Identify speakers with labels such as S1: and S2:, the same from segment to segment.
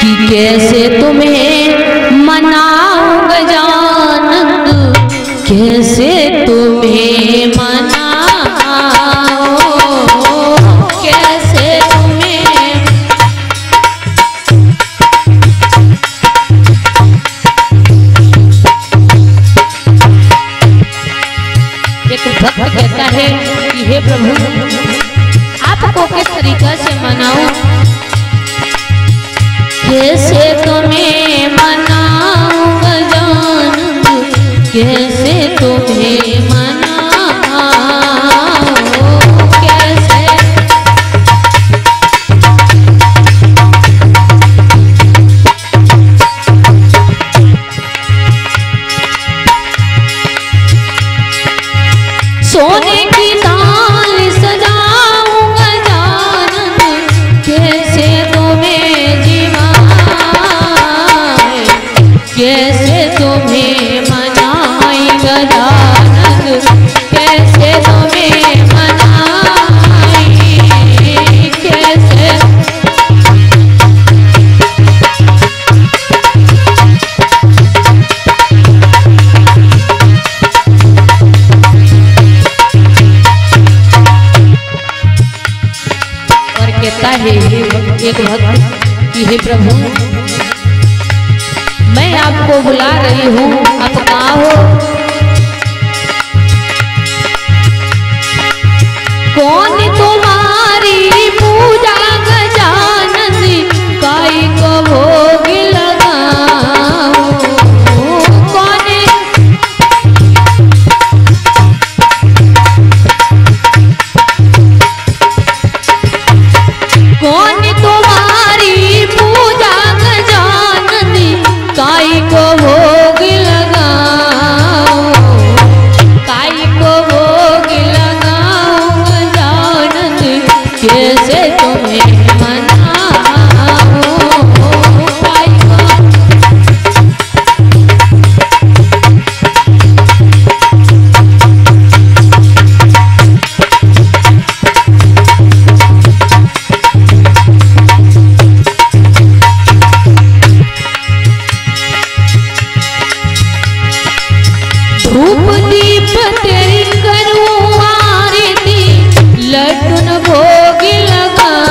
S1: कि कैसे तुम्हें मनाऊं गजानन, कैसे तुम्हें मनाऊं, कैसे तुम्हें। एक भक्त कहता है कि हे प्रभु आपको किस तरीका से मनाऊं, कैसे तुम्हें मनाऊं गजानन, कैसे तुम्हें मनाऊं, कैसे। सोने की थाल सजाऊं गजानन, कैसे तुम्हें जिवाए, कैसे तुम्हें मनाई गजानन, कैसे तुम्हें मनाई, कैसे। कहता है एक भक्त कि हे प्रभु मैं आपको बुला रही हूँ, आप कहाँ हो। कौन तुम्हारी पूजा गजानन, काई को भोग लगाऊं, कौन तुम्हारी पूजा गजानन, काई को भोग लगाऊं, काई को भोग लगाऊं गजानन, कैसे तुम्हें मनाऊं, काई को। धूप दीप तेरी करूं आरती, लड्डू भोग लगाऊं,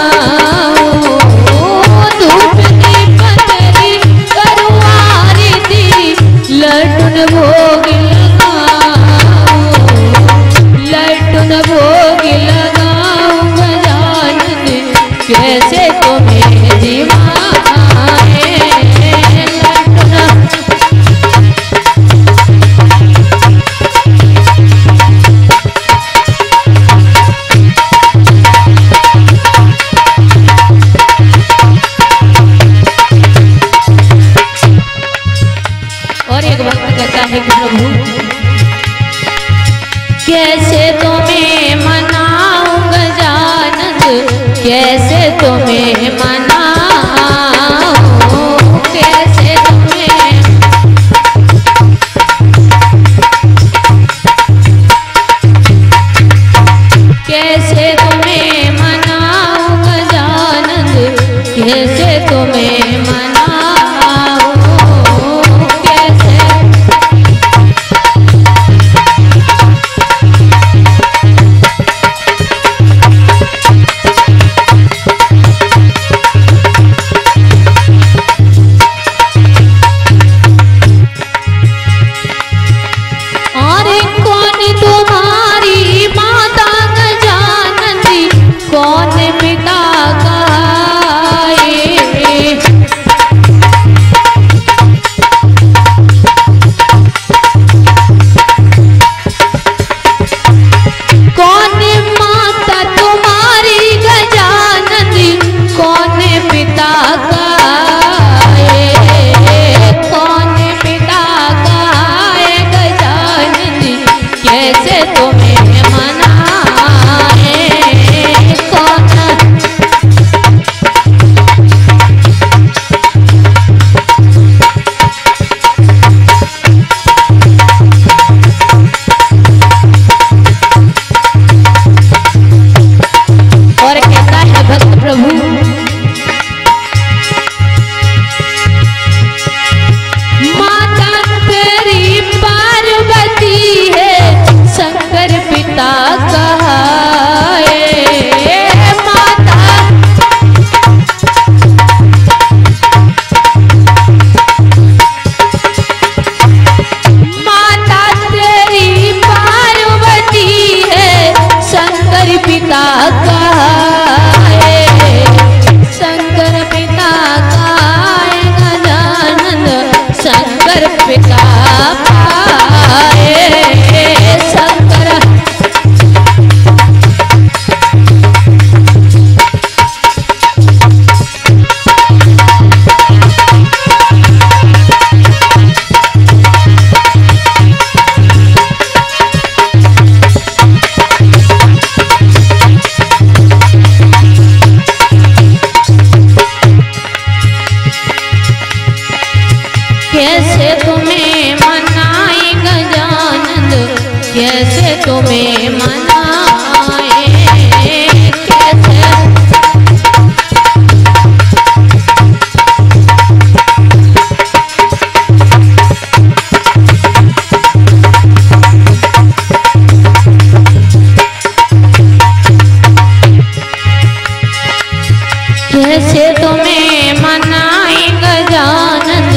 S1: कैसे तुम्हें मनाए गजानन,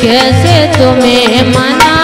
S1: कैसे तुम्हें मना